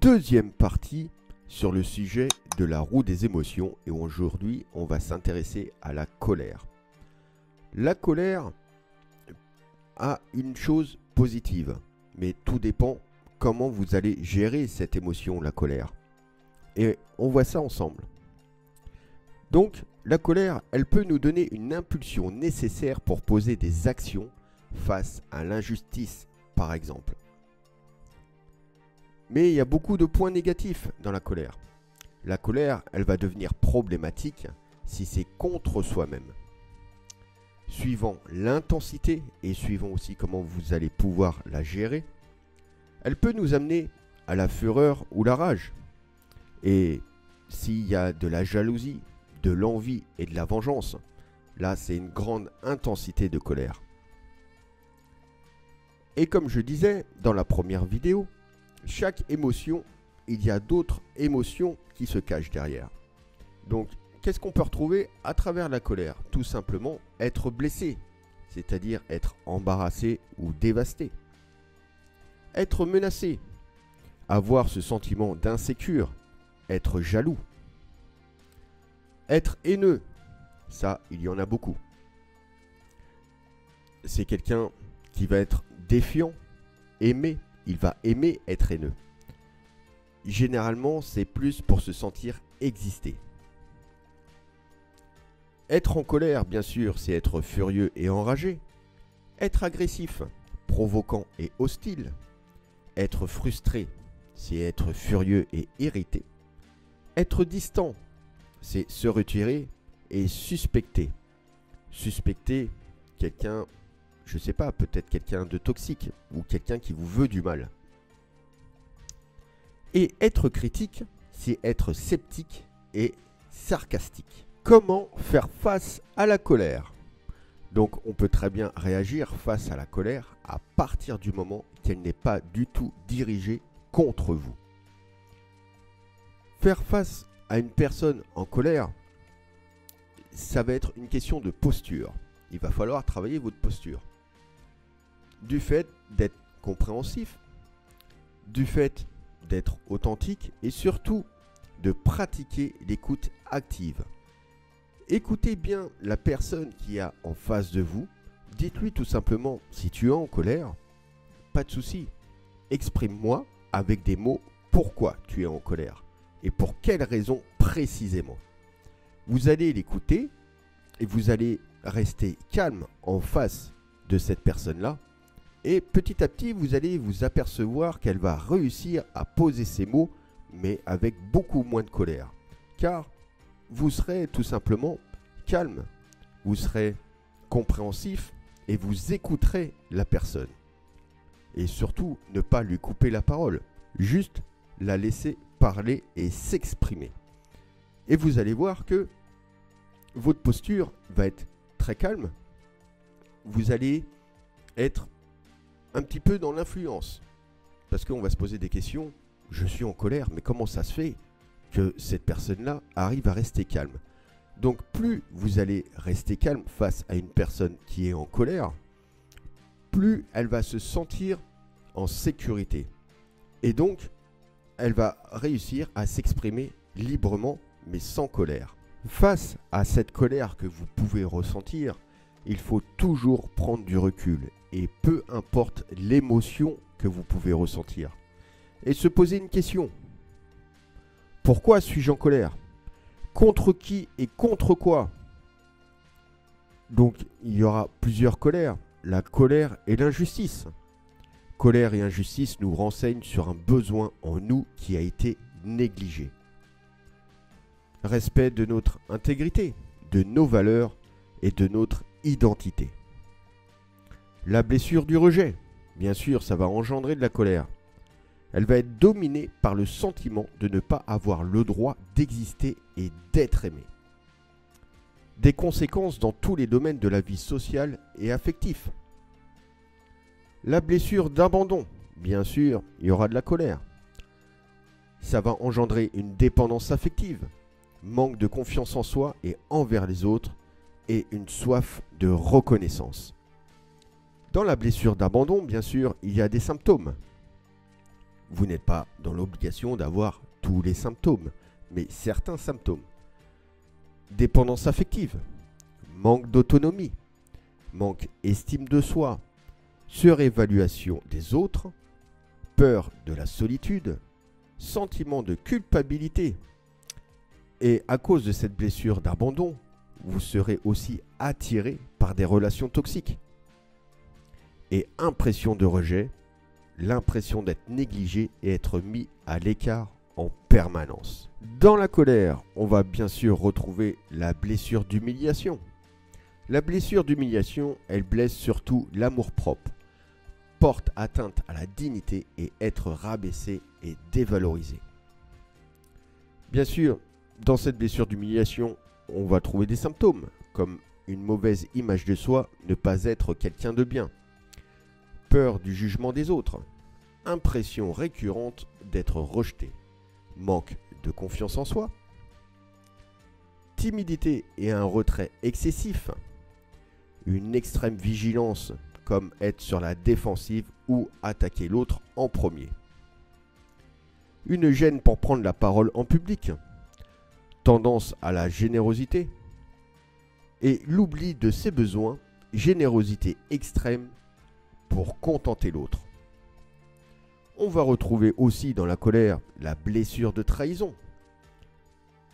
deuxième partie sur le sujet de la roue des émotions et aujourd'hui on va s'intéresser à la colère. La colère a une chose positive, mais tout dépend comment vous allez gérer cette émotion, la colère. Et on voit ça ensemble. Donc la colère, elle peut nous donner une impulsion nécessaire pour poser des actions face à l'injustice, par exemple. Mais il y a beaucoup de points négatifs dans la colère. La colère, elle va devenir problématique si c'est contre soi-même. Suivant l'intensité et suivant aussi comment vous allez pouvoir la gérer, elle peut nous amener à la fureur ou la rage. Et s'il y a de la jalousie, de l'envie et de la vengeance, là c'est une grande intensité de colère. Et comme je disais dans la première vidéo, chaque émotion, il y a d'autres émotions qui se cachent derrière. Donc, qu'est-ce qu'on peut retrouver à travers la colère? Tout simplement être blessé, c'est-à-dire être embarrassé ou dévasté. Être menacé, avoir ce sentiment d'insécure, être jaloux. Être haineux, ça, il y en a beaucoup. C'est quelqu'un qui va être défiant, aimé. Il va aimer être haineux. Généralement, c'est plus pour se sentir exister. Être en colère, bien sûr, c'est être furieux et enragé. Être agressif, provoquant et hostile. Être frustré, c'est être furieux et irrité. Être distant, c'est se retirer et suspecter. Suspecter quelqu'un, je ne sais pas, peut-être quelqu'un de toxique ou quelqu'un qui vous veut du mal. Et être critique, c'est être sceptique et sarcastique. Comment faire face à la colère? Donc on peut très bien réagir face à la colère à partir du moment qu'elle n'est pas du tout dirigée contre vous. Faire face à une personne en colère, ça va être une question de posture. Il va falloir travailler votre posture. Du fait d'être compréhensif, du fait d'être authentique et surtout de pratiquer l'écoute active. Écoutez bien la personne qui est en face de vous. Dites-lui tout simplement, si tu es en colère, pas de souci. Exprime-moi avec des mots pourquoi tu es en colère et pour quelles raisons précisément. Vous allez l'écouter et vous allez rester calme en face de cette personne-là. Et petit à petit, vous allez vous apercevoir qu'elle va réussir à poser ces mots, mais avec beaucoup moins de colère. Car vous serez tout simplement calme, vous serez compréhensif et vous écouterez la personne. Et surtout, ne pas lui couper la parole, juste la laisser parler et s'exprimer. Et vous allez voir que votre posture va être très calme. Vous allez être un petit peu dans l'influence. Parce qu'on va se poser des questions. Je suis en colère, mais comment ça se fait que cette personne-là arrive à rester calme? Donc plus vous allez rester calme face à une personne qui est en colère, plus elle va se sentir en sécurité. Et donc, elle va réussir à s'exprimer librement, mais sans colère. Face à cette colère que vous pouvez ressentir, il faut toujours prendre du recul et peu importe l'émotion que vous pouvez ressentir. Et se poser une question. Pourquoi suis-je en colère? Contre qui et contre quoi? Donc il y aura plusieurs colères. La colère et l'injustice. Colère et injustice nous renseignent sur un besoin en nous qui a été négligé. Respect de notre intégrité, de nos valeurs et de notre identité. La blessure du rejet, bien sûr, ça va engendrer de la colère. Elle va être dominée par le sentiment de ne pas avoir le droit d'exister et d'être aimé. Des conséquences dans tous les domaines de la vie sociale et affective. La blessure d'abandon, bien sûr, il y aura de la colère. Ça va engendrer une dépendance affective, manque de confiance en soi et envers les autres, et une soif de reconnaissance. Dans la blessure d'abandon, bien sûr, il y a des symptômes. vous n'êtes pas dans l'obligation d'avoir tous les symptômes, mais certains symptômes. Dépendance affective, manque d'autonomie, manque estime de soi, surévaluation des autres, peur de la solitude, sentiment de culpabilité. Et à cause de cette blessure d'abandon, vous serez aussi attiré par des relations toxiques. Et impression de rejet, l'impression d'être négligé et être mis à l'écart en permanence. Dans la colère, on va bien sûr retrouver la blessure d'humiliation. La blessure d'humiliation, elle blesse surtout l'amour-propre, porte atteinte à la dignité et être rabaissé et dévalorisé. Bien sûr, dans cette blessure d'humiliation, on va trouver des symptômes comme une mauvaise image de soi, ne pas être quelqu'un de bien, peur du jugement des autres, impression récurrente d'être rejeté, manque de confiance en soi, timidité et un retrait excessif, une extrême vigilance comme être sur la défensive ou attaquer l'autre en premier, une gêne pour prendre la parole en public, tendance à la générosité et l'oubli de ses besoins, générosité extrême pour contenter l'autre. On va retrouver aussi dans la colère la blessure de trahison.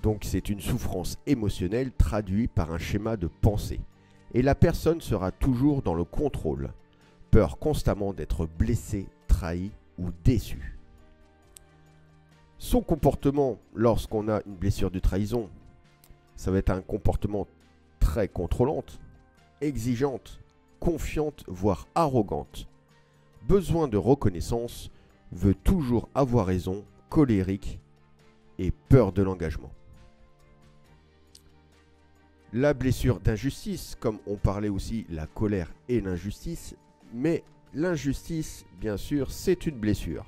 Donc c'est une souffrance émotionnelle traduite par un schéma de pensée. Et la personne sera toujours dans le contrôle, peur constamment d'être blessée, trahie ou déçue. Son comportement lorsqu'on a une blessure de trahison, ça va être un comportement très contrôlante, exigeante, confiante, voire arrogante. Besoin de reconnaissance, veut toujours avoir raison, colérique et peur de l'engagement. La blessure d'injustice, comme on parlait aussi la colère et l'injustice, mais l'injustice, bien sûr, c'est une blessure.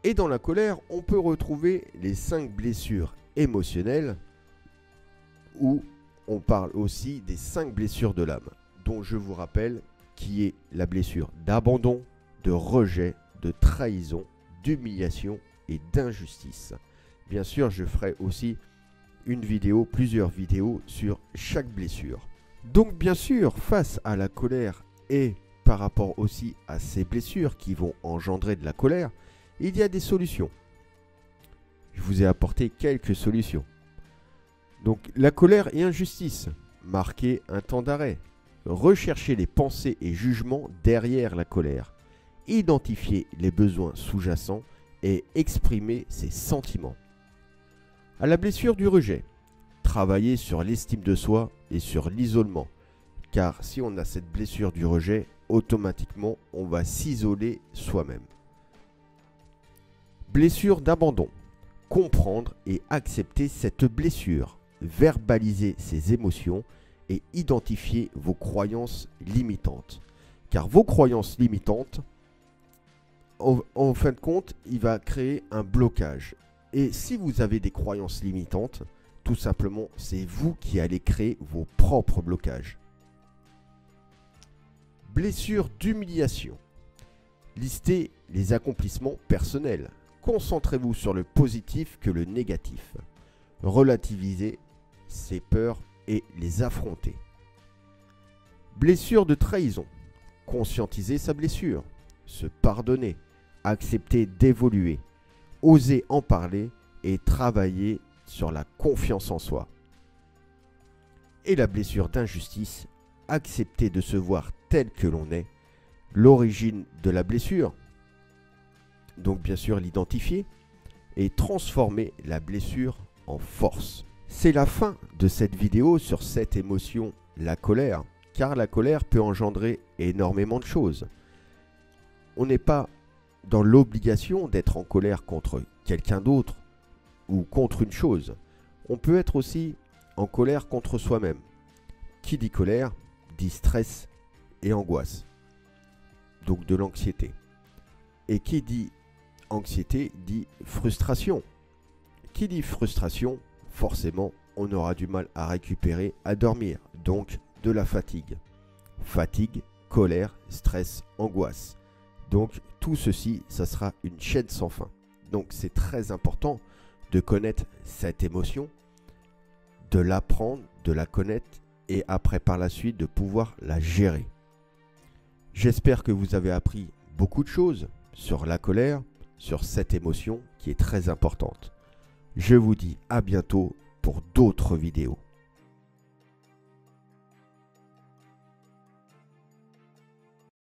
Et dans la colère, on peut retrouver les 5 blessures émotionnelles, où on parle aussi des 5 blessures de l'âme, dont je vous rappelle qui est la blessure d'abandon, de rejet, de trahison, d'humiliation et d'injustice. Bien sûr, je ferai aussi plusieurs vidéos sur chaque blessure. Donc bien sûr, face à la colère et par rapport aussi à ces blessures qui vont engendrer de la colère, il y a des solutions. Je vous ai apporté quelques solutions. Donc la colère et injustice, marquer un temps d'arrêt, rechercher les pensées et jugements derrière la colère, identifier les besoins sous-jacents et exprimer ses sentiments. À la blessure du rejet, travailler sur l'estime de soi et sur l'isolement, car si on a cette blessure du rejet, automatiquement on va s'isoler soi-même. Blessure d'abandon, comprendre et accepter cette blessure, verbaliser ses émotions et identifier vos croyances limitantes. Car vos croyances limitantes, en fin de compte, il va créer un blocage. Et si vous avez des croyances limitantes, tout simplement, c'est vous qui allez créer vos propres blocages. Blessure d'humiliation. Listez les accomplissements personnels. Concentrez-vous sur le positif que le négatif. Relativisez ses peurs et les affronter. Blessure de trahison. Conscientiser sa blessure. Se pardonner. Accepter d'évoluer. Oser en parler et travailler sur la confiance en soi. Et la blessure d'injustice, accepter de se voir tel que l'on est, l'origine de la blessure, donc bien sûr l'identifier, et transformer la blessure en force. C'est la fin de cette vidéo sur cette émotion, la colère, car la colère peut engendrer énormément de choses. On n'est pas dans l'obligation d'être en colère contre quelqu'un d'autre ou contre une chose. On peut être aussi en colère contre soi-même. Qui dit colère dit stress et angoisse, donc de l'anxiété. Et qui dit anxiété dit frustration. Qui dit frustration, forcément, on aura du mal à récupérer, à dormir, donc de la fatigue. Fatigue, colère, stress, angoisse. Donc tout ceci, ça sera une chaîne sans fin. Donc c'est très important de connaître cette émotion, de l'apprendre, de la connaître et après par la suite de pouvoir la gérer. J'espère que vous avez appris beaucoup de choses sur la colère, sur cette émotion qui est très importante. Je vous dis à bientôt pour d'autres vidéos.